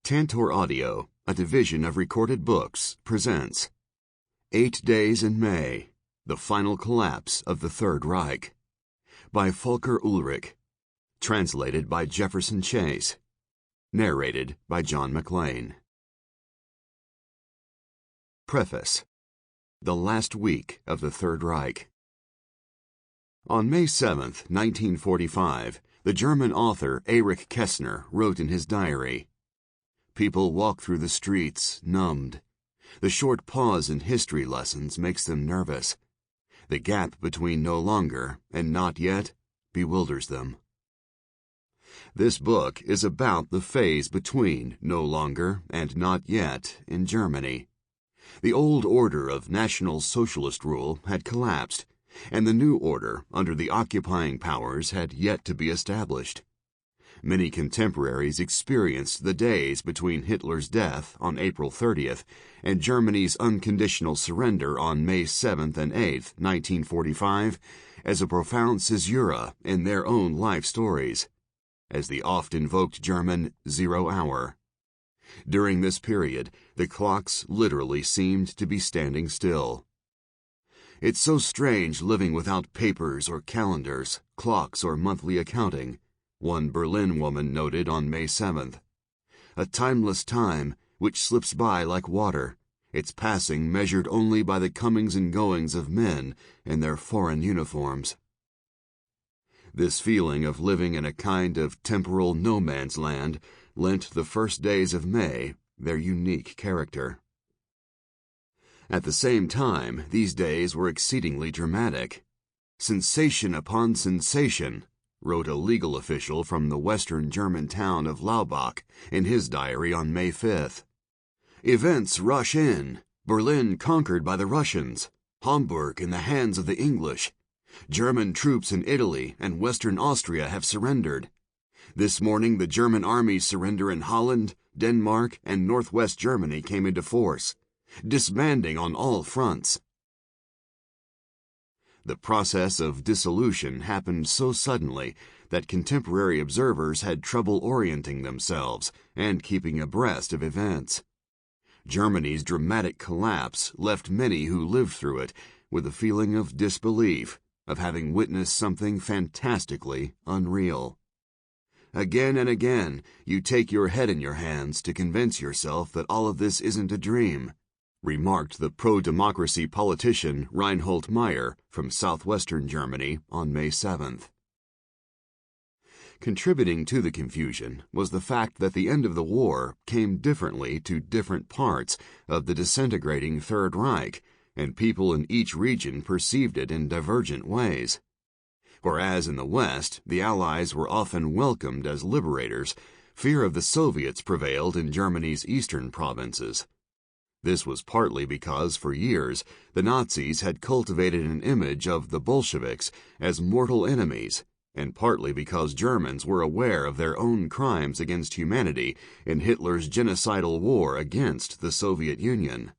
Tantor Audio, a division of Recorded Books, presents 8 Days in May, The Final Collapse of the Third Reich, by Volker Ullrich, translated by Jefferson Chase, narrated by John Mclain. Preface. The Last Week of the Third Reich. On May 7, 1945, the German author Erich Kästner wrote in his diary, "People walk through the streets, numbed. The short pause in history lessons makes them nervous. The gap between no longer and not yet bewilders them." This book is about the phase between no longer and not yet in Germany. The old order of National Socialist rule had collapsed, and the new order under the occupying powers had yet to be established. Many contemporaries experienced the days between Hitler's death on April 30th and Germany's unconditional surrender on May 7th and 8th, 1945, as a profound caesura in their own life stories, as the oft-invoked German 0 hour. During this period, the clocks literally seemed to be standing still. "It's so strange living without papers or calendars, clocks or monthly accounting," one Berlin woman noted on May 7th. "A timeless time which slips by like water, its passing measured only by the comings and goings of men in their foreign uniforms." This feeling of living in a kind of temporal no man's land lent the first days of May their unique character. At the same time, these days were exceedingly dramatic. "Sensation upon sensation," wrote a legal official from the western German town of Laubach in his diary on May 5th. "Events rush in. Berlin conquered by the Russians. Hamburg in the hands of the English. German troops in Italy and western Austria have surrendered. This morning the German army's surrender in Holland, Denmark, and northwest Germany came into force, disbanding on all fronts." The process of dissolution happened so suddenly that contemporary observers had trouble orienting themselves and keeping abreast of events. Germany's dramatic collapse left many who lived through it with a feeling of disbelief, of having witnessed something fantastically unreal. "Again and again, you take your head in your hands to convince yourself that all of this isn't a dream," remarked the pro-democracy politician Reinhold Meier from southwestern Germany on May 7th. Contributing to the confusion was the fact that the end of the war came differently to different parts of the disintegrating Third Reich, and people in each region perceived it in divergent ways. Whereas in the West, the Allies were often welcomed as liberators, fear of the Soviets prevailed in Germany's eastern provinces. This was partly because, for years, the Nazis had cultivated an image of the Bolsheviks as mortal enemies, and partly because Germans were aware of their own crimes against humanity in Hitler's genocidal war against the Soviet Union.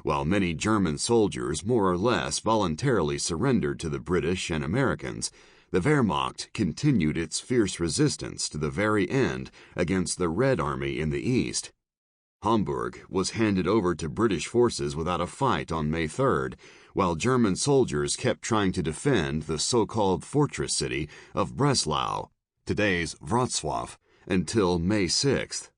While many German soldiers more or less voluntarily surrendered to the British and Americans, the Wehrmacht continued its fierce resistance to the very end against the Red Army in the East. Hamburg was handed over to British forces without a fight on May 3rd, while German soldiers kept trying to defend the so-called fortress city of Breslau, today's Wrocław, until May 6th.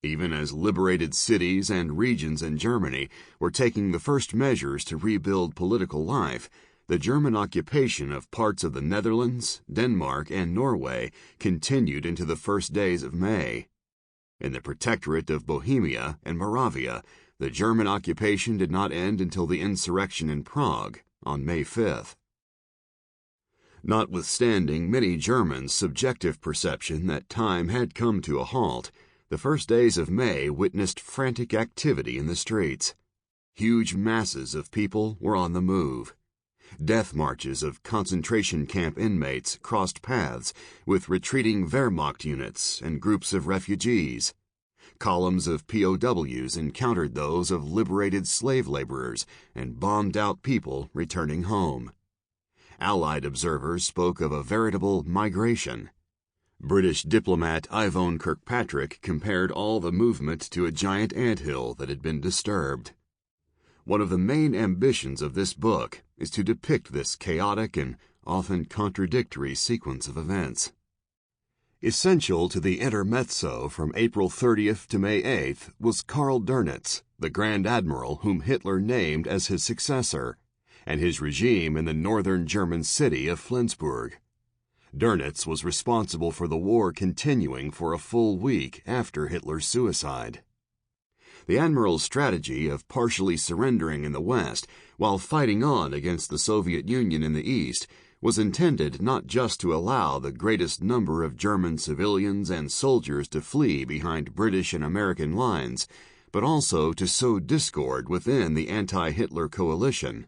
Even as liberated cities and regions in Germany were taking the first measures to rebuild political life, the German occupation of parts of the Netherlands, Denmark, and Norway continued into the first days of May. In the Protectorate of Bohemia and Moravia, the German occupation did not end until the insurrection in Prague on May 5th. Notwithstanding many Germans' subjective perception that time had come to a halt, the first days of May witnessed frantic activity in the streets. Huge masses of people were on the move. Death marches of concentration camp inmates crossed paths with retreating Wehrmacht units and groups of refugees. Columns of POWs encountered those of liberated slave laborers and bombed out people returning home. Allied observers spoke of a veritable migration. British diplomat Yvonne Kirkpatrick compared all the movement to a giant anthill that had been disturbed. One of the main ambitions of this book is to depict this chaotic and often contradictory sequence of events. Essential to the intermezzo from April 30th to May 8th was Karl Dönitz, the Grand Admiral whom Hitler named as his successor, and his regime in the northern German city of Flensburg. Dönitz was responsible for the war continuing for a full week after Hitler's suicide. The admiral's strategy of partially surrendering in the west while fighting on against the Soviet Union in the east was intended not just to allow the greatest number of German civilians and soldiers to flee behind British and American lines, but also to sow discord within the anti-Hitler coalition.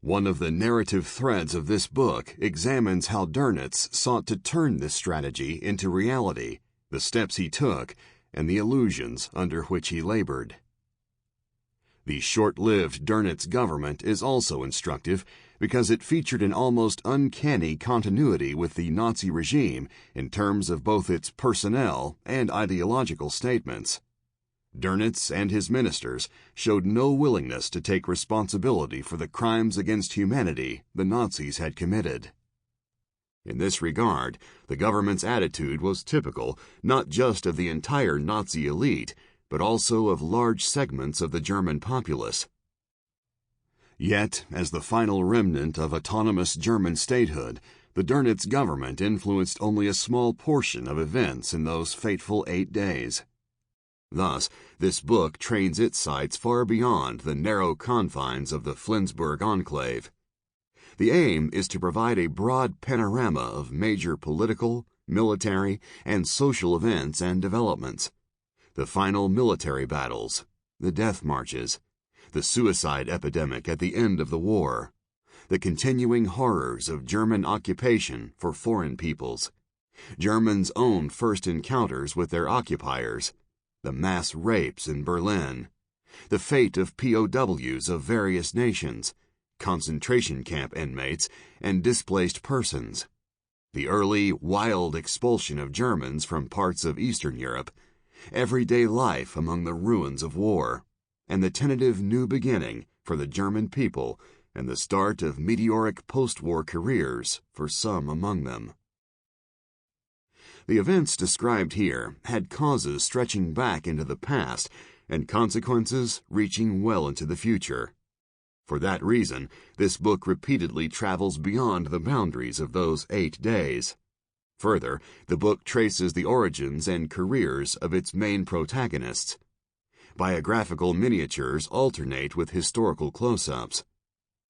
One of the narrative threads of this book examines how Dönitz sought to turn this strategy into reality, the steps he took, and the illusions under which he labored. The short-lived Dönitz government is also instructive because it featured an almost uncanny continuity with the Nazi regime in terms of both its personnel and ideological statements. Dönitz and his ministers showed no willingness to take responsibility for the crimes against humanity the Nazis had committed. In this regard, the government's attitude was typical not just of the entire Nazi elite, but also of large segments of the German populace. Yet, as the final remnant of autonomous German statehood, the Dönitz government influenced only a small portion of events in those fateful 8 days. Thus, this book trains its sights far beyond the narrow confines of the Flensburg enclave. The aim is to provide a broad panorama of major political, military, and social events and developments. The final military battles, the death marches, the suicide epidemic at the end of the war, the continuing horrors of German occupation for foreign peoples, Germans' own first encounters with their occupiers, the mass rapes in Berlin, the fate of POWs of various nations, concentration camp inmates, and displaced persons, the early, wild expulsion of Germans from parts of Eastern Europe, everyday life among the ruins of war, and the tentative new beginning for the German people and the start of meteoric post-war careers for some among them. The events described here had causes stretching back into the past and consequences reaching well into the future. For that reason, this book repeatedly travels beyond the boundaries of those 8 days. Further, the book traces the origins and careers of its main protagonists. Biographical miniatures alternate with historical close-ups.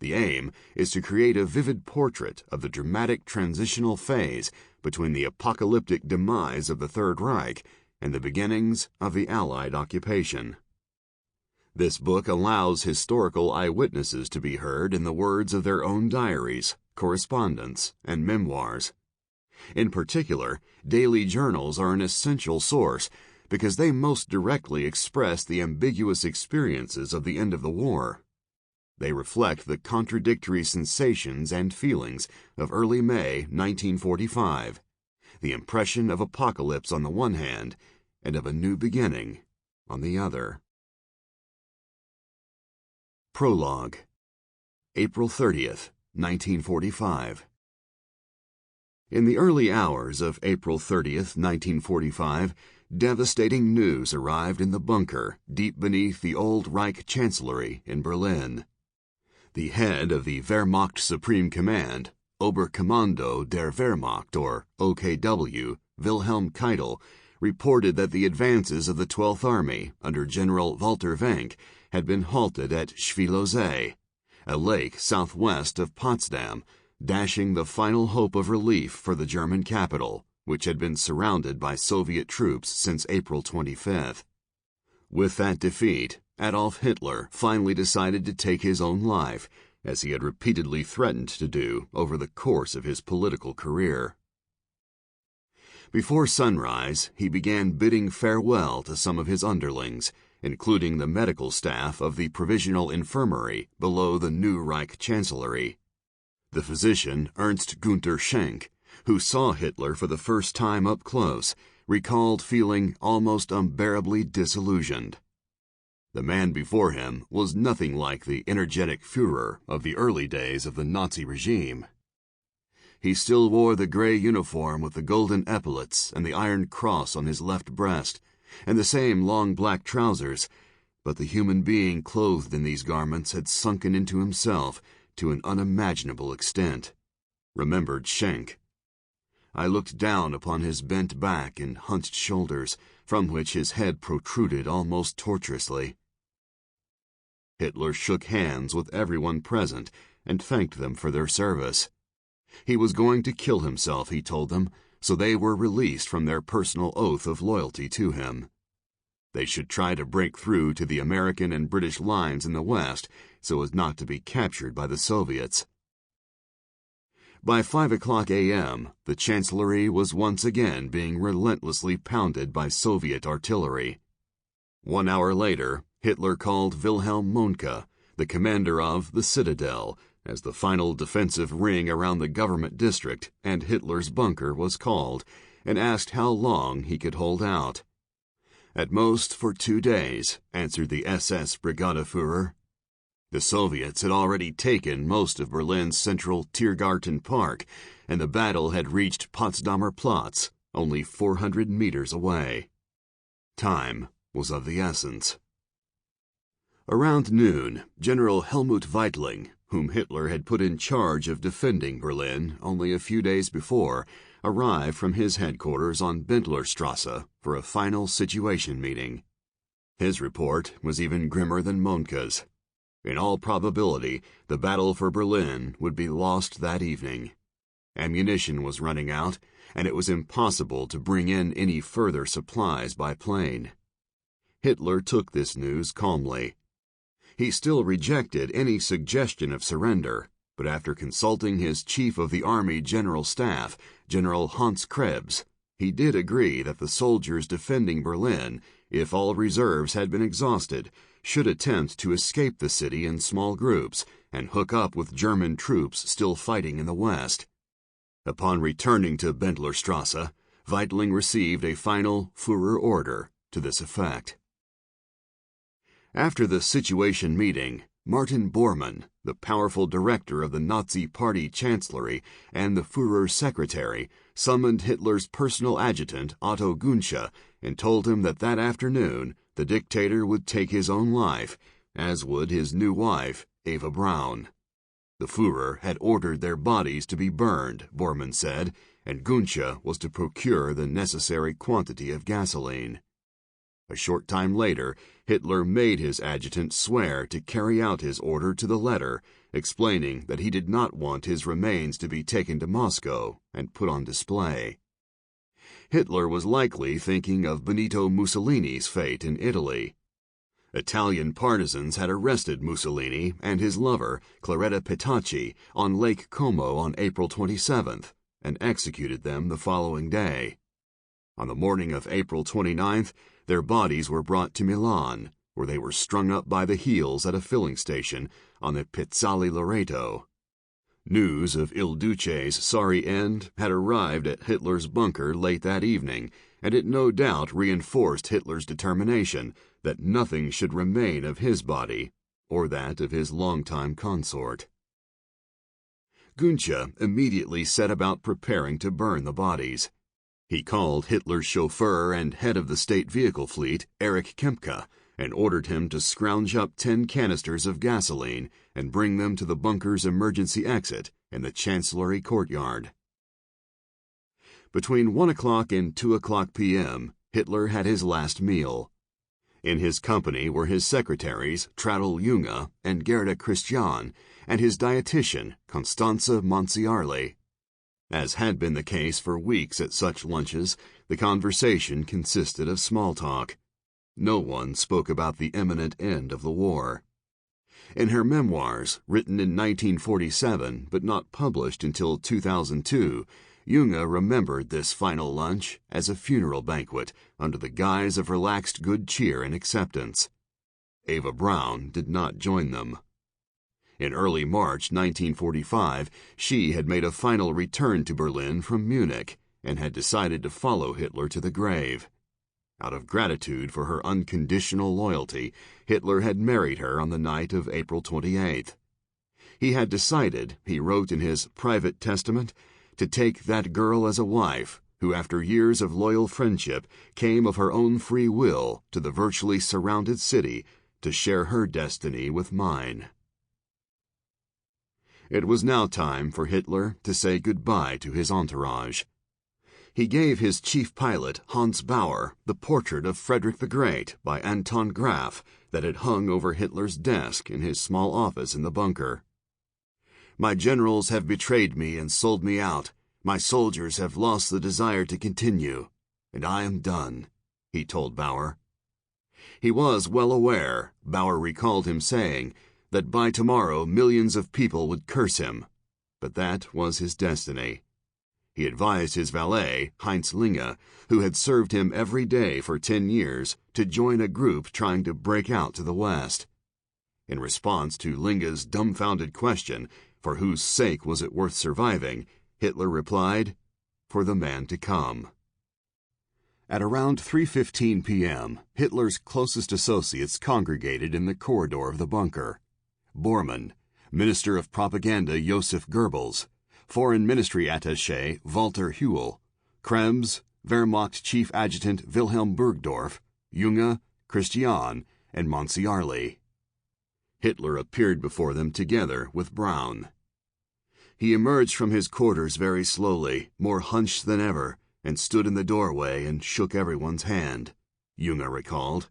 The aim is to create a vivid portrait of the dramatic transitional phase between the apocalyptic demise of the Third Reich and the beginnings of the Allied occupation. This book allows historical eyewitnesses to be heard in the words of their own diaries, correspondence, and memoirs. In particular, daily journals are an essential source because they most directly express the ambiguous experiences of the end of the war. They reflect the contradictory sensations and feelings of early May 1945, the impression of apocalypse on the one hand and of a new beginning on the other. Prologue. April 30th, 1945. In the early hours of April 30th, 1945, devastating news arrived in the bunker deep beneath the Old Reich Chancellery in Berlin. The head of the Wehrmacht Supreme Command, Oberkommando der Wehrmacht, or OKW, Wilhelm Keitel, reported that the advances of the 12th Army under General Walter Wenck had been halted at Schwielowsee, a lake southwest of Potsdam, dashing the final hope of relief for the German capital, which had been surrounded by Soviet troops since April 25th. With that defeat, Adolf Hitler finally decided to take his own life, as he had repeatedly threatened to do over the course of his political career. Before sunrise, he began bidding farewell to some of his underlings, including the medical staff of the Provisional Infirmary below the new Reich Chancellery. The physician Ernst Günther Schenk, who saw Hitler for the first time up close, recalled feeling almost unbearably disillusioned. The man before him was nothing like the energetic Führer of the early days of the Nazi regime. He still wore the gray uniform with the golden epaulets and the iron cross on his left breast, and the same long black trousers, but the human being clothed in these garments had sunken into himself to an unimaginable extent, remembered Schenk. I looked down upon his bent back and hunched shoulders, from which his head protruded almost tortuously. Hitler shook hands with everyone present and thanked them for their service. He was going to kill himself, he told them, so they were released from their personal oath of loyalty to him. They should try to break through to the American and British lines in the West so as not to be captured by the Soviets. By 5 a.m., the Chancellery was once again being relentlessly pounded by Soviet artillery. 1 hour later, Hitler called Wilhelm Mohnke, the commander of the Citadel, as the final defensive ring around the government district and Hitler's bunker was called, and asked how long he could hold out. At most for 2 days, answered the SS Brigadeführer. The Soviets had already taken most of Berlin's central Tiergarten Park, and the battle had reached Potsdamer Platz, only 400 meters away. Time was of the essence. Around noon, General Helmut Weidling, whom Hitler had put in charge of defending Berlin only a few days before, arrived from his headquarters on Bendlerstrasse for a final situation meeting. His report was even grimmer than Mohnke's. In all probability, the battle for Berlin would be lost that evening. Ammunition was running out, and it was impossible to bring in any further supplies by plane. Hitler took this news calmly. He still rejected any suggestion of surrender, but after consulting his Chief of the Army General Staff, General Hans Krebs, he did agree that the soldiers defending Berlin, if all reserves had been exhausted, should attempt to escape the city in small groups and hook up with German troops still fighting in the West. Upon returning to Bendlerstrasse, Weidling received a final Führer order to this effect. After the situation meeting, Martin Bormann, the powerful director of the Nazi Party Chancellery and the Führer's secretary, summoned Hitler's personal adjutant Otto Günsche and told him that afternoon the dictator would take his own life, as would his new wife, Eva Braun. The Führer had ordered their bodies to be burned, Bormann said, and Günsche was to procure the necessary quantity of gasoline. A short time later, Hitler made his adjutant swear to carry out his order to the letter, explaining that he did not want his remains to be taken to Moscow and put on display. Hitler was likely thinking of Benito Mussolini's fate in Italy. Italian partisans had arrested Mussolini and his lover, Claretta Petacci, on Lake Como on April 27th and executed them the following day. On the morning of April 29th, their bodies were brought to Milan, where they were strung up by the heels at a filling station on the Piazzale Loreto. News of Il Duce's sorry end had arrived at Hitler's bunker late that evening, and it no doubt reinforced Hitler's determination that nothing should remain of his body or that of his longtime consort. Günsche immediately set about preparing to burn the bodies. He called Hitler's chauffeur and head of the state vehicle fleet, Erich Kempka, and ordered him to scrounge up 10 canisters of gasoline and bring them to the bunker's emergency exit in the Chancellery courtyard. Between 1 o'clock and 2 o'clock p.m., Hitler had his last meal. In his company were his secretaries, Traudl Junge and Gerda Christian, and his dietitian, Constanze Monsiarli. As had been the case for weeks at such lunches, the conversation consisted of small talk. No one spoke about the imminent end of the war. In her memoirs, written in 1947 but not published until 2002, Junge remembered this final lunch as a funeral banquet under the guise of relaxed good cheer and acceptance. Eva Braun did not join them. In early March 1945, she had made a final return to Berlin from Munich and had decided to follow Hitler to the grave. Out of gratitude for her unconditional loyalty, Hitler had married her on the night of April 28th. He had decided, he wrote in his private testament, to take that girl as a wife, who after years of loyal friendship came of her own free will to the virtually surrounded city to share her destiny with mine. It was now time for Hitler to say goodbye to his entourage. He gave his chief pilot, Hans Bauer, the portrait of Frederick the Great by Anton Graf that had hung over Hitler's desk in his small office in the bunker. "My generals have betrayed me and sold me out. My soldiers have lost the desire to continue, and I am done," he told Bauer. He was well aware, Bauer recalled him saying, that by tomorrow millions of people would curse him, but that was his destiny. He advised his valet, Heinz Linge, who had served him every day for 10 years, to join a group trying to break out to the West. In response to Linge's dumbfounded question, for whose sake was it worth surviving, Hitler replied, "For the man to come." At around 3:15 p.m., Hitler's closest associates congregated in the corridor of the bunker. Bormann, Minister of Propaganda Josef Goebbels, Foreign Ministry Attaché Walter Hühl, Krebs, Wehrmacht Chief Adjutant Wilhelm Burgdorf, Junge, Christian, and Monsiarli. Hitler appeared before them together with Braun. He emerged from his quarters very slowly, more hunched than ever, and stood in the doorway and shook everyone's hand, Junge recalled.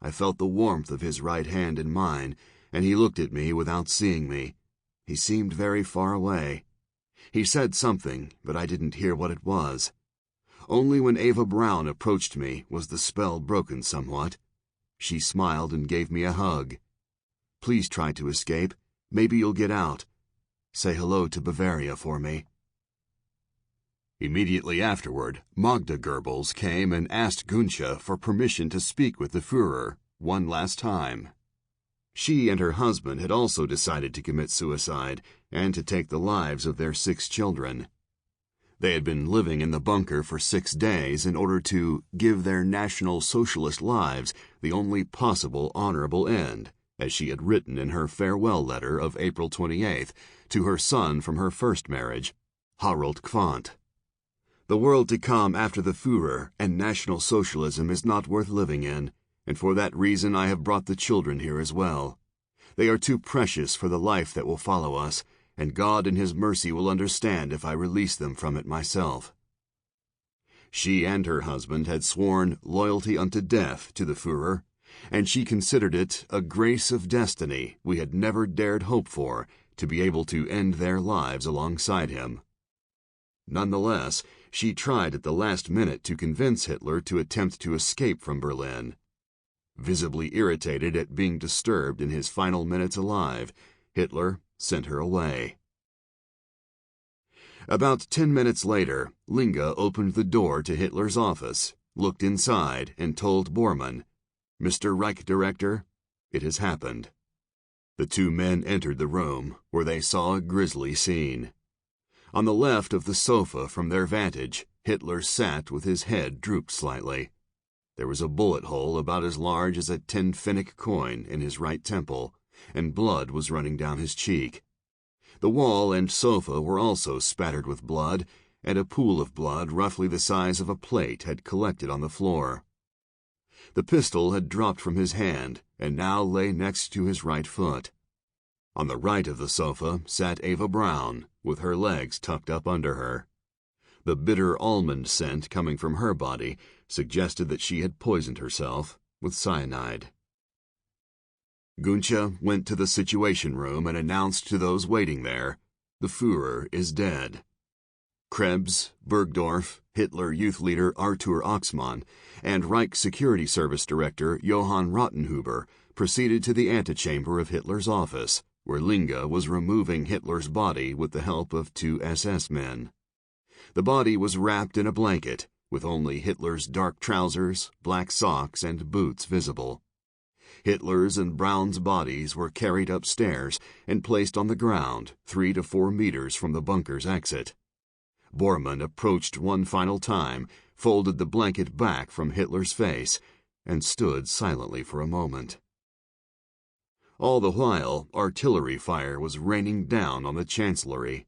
I felt the warmth of his right hand in mine, and he looked at me without seeing me. He seemed very far away. He said something, but I didn't hear what it was. Only when Eva Braun approached me was the spell broken somewhat. She smiled and gave me a hug. "Please try to escape. Maybe you'll get out. Say hello to Bavaria for me." Immediately afterward, Magda Goebbels came and asked Gunther for permission to speak with the Führer one last time. She and her husband had also decided to commit suicide and to take the lives of their 6 children. They had been living in the bunker for 6 days in order to give their National Socialist lives the only possible honorable end, as she had written in her farewell letter of April 28th to her son from her first marriage, Harold Quandt. The world to come after the Führer and National Socialism is not worth living in, and for that reason I have brought the children here as well. They are too precious for the life that will follow us, and God in His mercy will understand if I release them from it myself. She and her husband had sworn loyalty unto death to the Führer, and she considered it a grace of destiny we had never dared hope for, to be able to end their lives alongside him. Nonetheless, she tried at the last minute to convince Hitler to attempt to escape from Berlin. Visibly irritated at being disturbed in his final minutes alive, Hitler sent her away. About 10 minutes later, Linge opened the door to Hitler's office, looked inside, and told Bormann, "Mr. Reich Director, it has happened." The 2 men entered the room, where they saw a grisly scene. On the left of the sofa from their vantage, Hitler sat with his head drooped slightly. There was a bullet hole about as large as a 10-pfennig coin in his right temple, and blood was running down his cheek. The wall and sofa were also spattered with blood, and a pool of blood roughly the size of a plate had collected on the floor. The pistol had dropped from his hand, and now lay next to his right foot. On the right of the sofa sat Eva Braun, with her legs tucked up under her. The bitter almond scent coming from her body suggested that she had poisoned herself with cyanide. Gunther went to the Situation Room and announced to those waiting there, "The Führer is dead." Krebs, Burgdorf, Hitler Youth Leader Artur Oxmann, and Reich Security Service Director Johann Rottenhuber proceeded to the antechamber of Hitler's office, where Linge was removing Hitler's body with the help of 2 SS men. The body was wrapped in a blanket, with only Hitler's dark trousers, black socks, and boots visible. Hitler's and Braun's bodies were carried upstairs and placed on the ground 3 to 4 meters from the bunker's exit. Bormann approached one final time, folded the blanket back from Hitler's face, and stood silently for a moment. All the while, artillery fire was raining down on the Chancellery.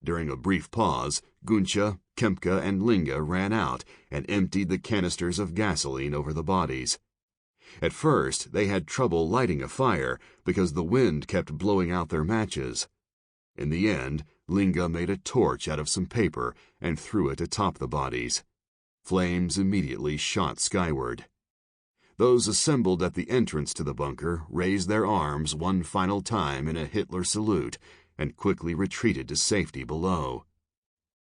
During a brief pause, Gunther, Kempke, and Linge ran out and emptied the canisters of gasoline over the bodies. At first, they had trouble lighting a fire because the wind kept blowing out their matches. In the end, Linge made a torch out of some paper and threw it atop the bodies. Flames immediately shot skyward. Those assembled at the entrance to the bunker raised their arms one final time in a Hitler salute and quickly retreated to safety below.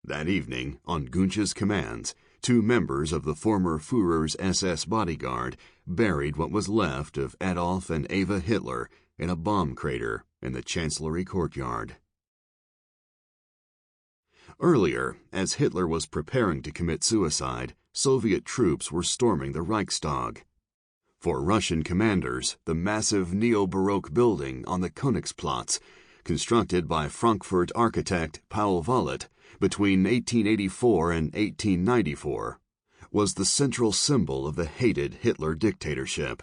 That evening, on Gunther's commands, 2 members of the former Führer's SS bodyguard buried what was left of Adolf and Eva Hitler in a bomb crater in the Chancellery courtyard. Earlier, as Hitler was preparing to commit suicide, Soviet troops were storming the Reichstag. For Russian commanders, the massive neo-Baroque building on the Königsplatz, constructed by Frankfurt architect Paul Wallet between 1884 and 1894, was the central symbol of the hated Hitler dictatorship.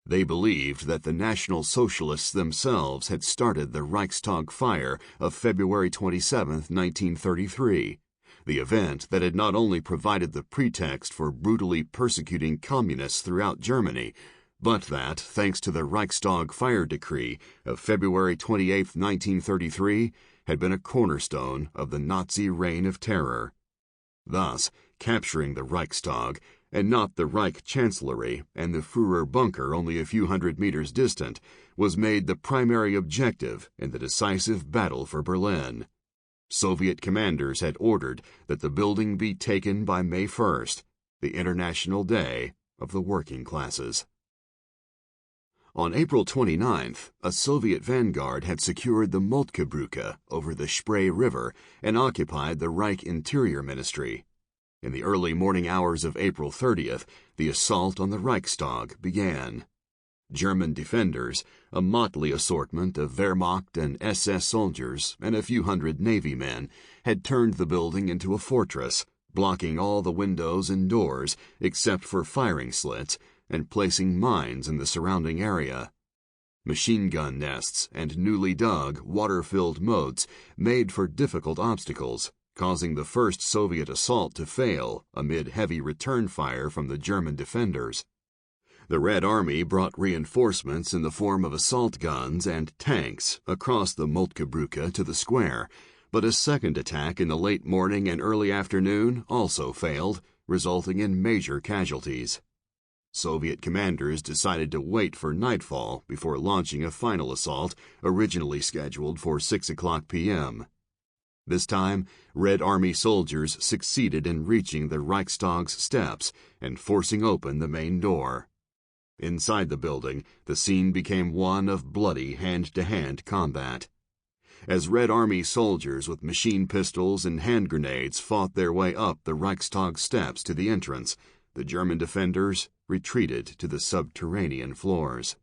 They believed that the National Socialists themselves had started the Reichstag fire of February 27, 1933, the event that had not only provided the pretext for brutally persecuting communists throughout Germany, but that, thanks to the Reichstag fire decree of February 28, 1933, had been a cornerstone of the Nazi reign of terror. Thus, capturing the Reichstag, and not the Reich Chancellery and the Führer bunker only a few hundred meters distant, was made the primary objective in the decisive battle for Berlin. Soviet commanders had ordered that the building be taken by May 1st, the International Day of the Working Classes. On April 29th, a Soviet vanguard had secured the Moltkebrücke over the Spree River and occupied the Reich Interior Ministry. In the early morning hours of April 30th, the assault on the Reichstag began. German defenders, a motley assortment of Wehrmacht and SS soldiers and a few hundred Navy men, had turned the building into a fortress, blocking all the windows and doors except for firing slits and placing mines in the surrounding area. Machine gun nests and newly dug, water-filled moats made for difficult obstacles, causing the first Soviet assault to fail amid heavy return fire from the German defenders. The Red Army brought reinforcements in the form of assault guns and tanks across the Moltkebrücke to the square, but a second attack in the late morning and early afternoon also failed, resulting in major casualties. Soviet commanders decided to wait for nightfall before launching a final assault originally scheduled for 6 p.m. This time, Red Army soldiers succeeded in reaching the Reichstag's steps and forcing open the main door. Inside the building, the scene became one of bloody hand-to-hand combat. As Red Army soldiers with machine pistols and hand grenades fought their way up the Reichstag steps to the entrance, the German defenders retreated to the subterranean floors.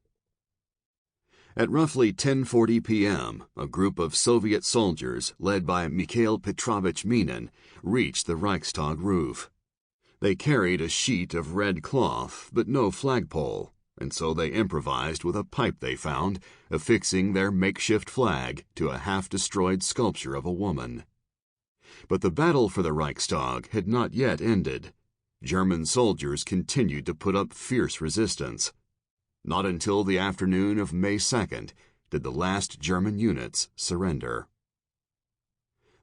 At roughly 10:40 p.m., a group of Soviet soldiers, led by Mikhail Petrovich Minin, reached the Reichstag roof. They carried a sheet of red cloth, but no flagpole, and so they improvised with a pipe they found, affixing their makeshift flag to a half-destroyed sculpture of a woman. But the battle for the Reichstag had not yet ended. German soldiers continued to put up fierce resistance. Not until the afternoon of May 2nd did the last German units surrender.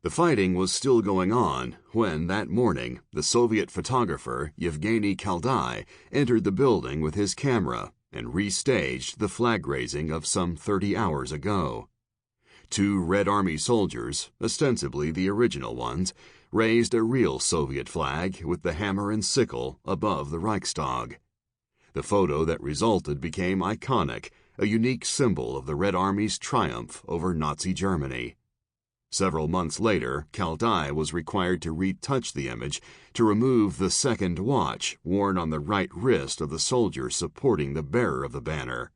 The fighting was still going on when, that morning, the Soviet photographer Yevgeny Kaldai entered the building with his camera and restaged the flag raising of some 30 hours ago. 2 Red Army soldiers, ostensibly the original ones, raised a real Soviet flag with the hammer and sickle above the Reichstag. The photo that resulted became iconic, a unique symbol of the Red Army's triumph over Nazi Germany. Several months later, Kaldai was required to retouch the image to remove the second watch worn on the right wrist of the soldier supporting the bearer of the banner.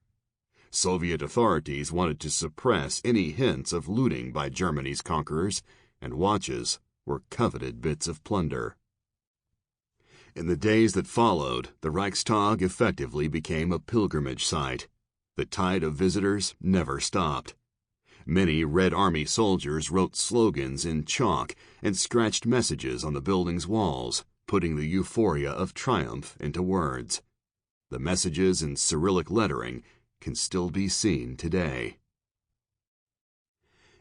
Soviet authorities wanted to suppress any hints of looting by Germany's conquerors, and watches were coveted bits of plunder. In the days that followed, the Reichstag effectively became a pilgrimage site. The tide of visitors never stopped. Many Red Army soldiers wrote slogans in chalk and scratched messages on the building's walls, putting the euphoria of triumph into words. The messages in Cyrillic lettering can still be seen today.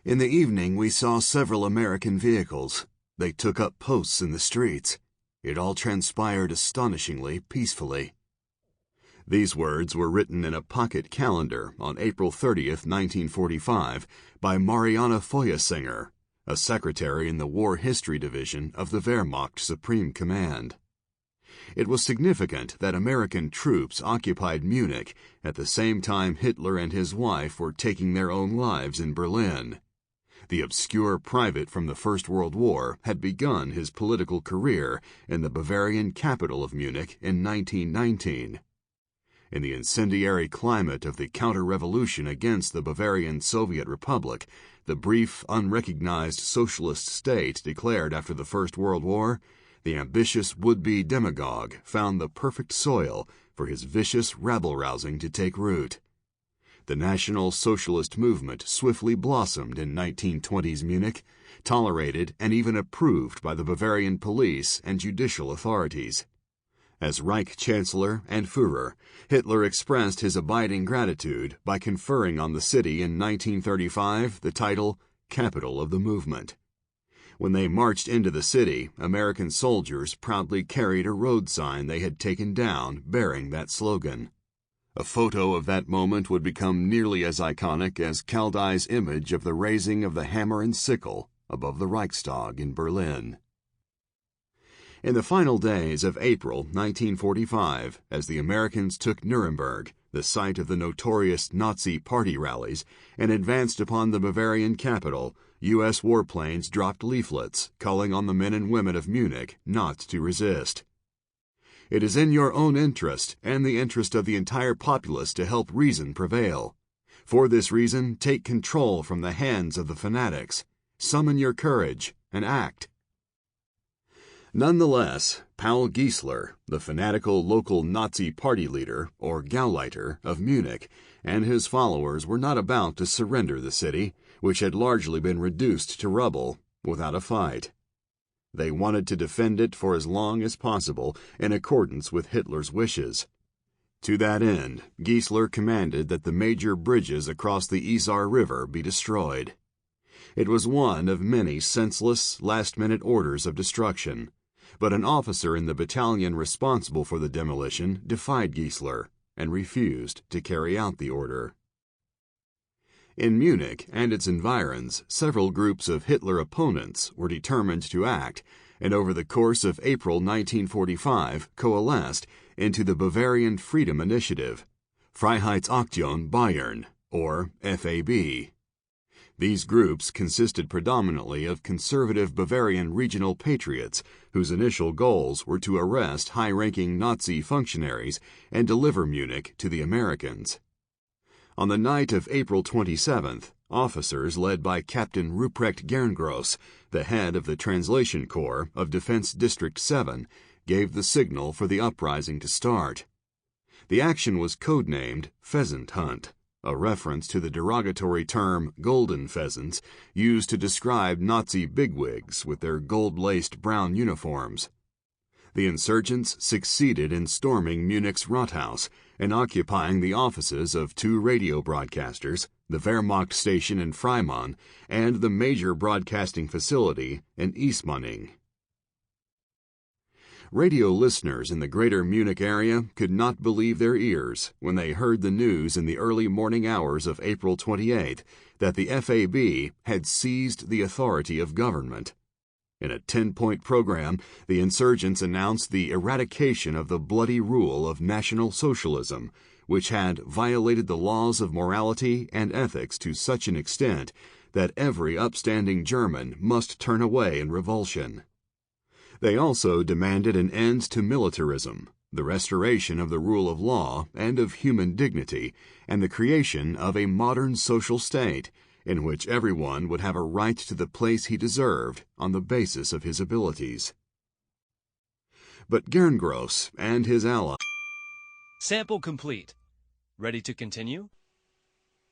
In the evening, we saw several American vehicles. They took up posts in the streets. It all transpired astonishingly peacefully. These words were written in a pocket calendar on April 30th, 1945, by Marianne Feuersinger, a secretary in the War History Division of the Wehrmacht Supreme Command. It was significant that American troops occupied Munich at the same time Hitler and his wife were taking their own lives in Berlin. The obscure private from the First World War had begun his political career in the Bavarian capital of Munich in 1919. In the incendiary climate of the counter-revolution against the Bavarian Soviet Republic, the brief, unrecognized socialist state declared after the First World War, the ambitious would-be demagogue found the perfect soil for his vicious rabble-rousing to take root. The National Socialist movement swiftly blossomed in 1920s Munich, tolerated and even approved by the Bavarian police and judicial authorities. As Reich Chancellor and Führer, Hitler expressed his abiding gratitude by conferring on the city in 1935 the title Capital of the Movement. When they marched into the city, American soldiers proudly carried a road sign they had taken down bearing that slogan. A photo of that moment would become nearly as iconic as Kaldai's image of the raising of the hammer and sickle above the Reichstag in Berlin. In the final days of April 1945, as the Americans took Nuremberg, the site of the notorious Nazi party rallies, and advanced upon the Bavarian capital, U.S. warplanes dropped leaflets calling on the men and women of Munich not to resist. It is in your own interest and the interest of the entire populace to help reason prevail. For this reason, take control from the hands of the fanatics. Summon your courage and act. Nonetheless, Paul Giesler, the fanatical local Nazi party leader, or Gauleiter, of Munich, and his followers were not about to surrender the city, which had largely been reduced to rubble, without a fight. They wanted to defend it for as long as possible in accordance with Hitler's wishes. To that end, Giesler commanded that the major bridges across the Isar River be destroyed. It was one of many senseless, last-minute orders of destruction, but an officer in the battalion responsible for the demolition defied Giesler and refused to carry out the order. In Munich and its environs, several groups of Hitler opponents were determined to act, and over the course of April 1945 coalesced into the Bavarian Freedom Initiative, Freiheitsaktion Bayern, or FAB. These groups consisted predominantly of conservative Bavarian regional patriots whose initial goals were to arrest high-ranking Nazi functionaries and deliver Munich to the Americans. On the night of April 27th, officers led by Captain Ruprecht Gerngross, the head of the Translation Corps of Defense District 7, gave the signal for the uprising to start. The action was codenamed Pheasant Hunt, a reference to the derogatory term golden pheasants used to describe Nazi bigwigs with their gold-laced brown uniforms. The insurgents succeeded in storming Munich's Rathaus and occupying the offices of two radio broadcasters, the Wehrmacht station in Freimann, and the major broadcasting facility in Ismaning. Radio listeners in the greater Munich area could not believe their ears when they heard the news in the early morning hours of April 28th that the FAB had seized the authority of government. In a 10-point program, the insurgents announced the eradication of the bloody rule of National Socialism, which had violated the laws of morality and ethics to such an extent that every upstanding German must turn away in revulsion. They also demanded an end to militarism, the restoration of the rule of law and of human dignity, and the creation of a modern social state in which everyone would have a right to the place he deserved on the basis of his abilities. But Gerngross and his allies... Sample complete. Ready to continue?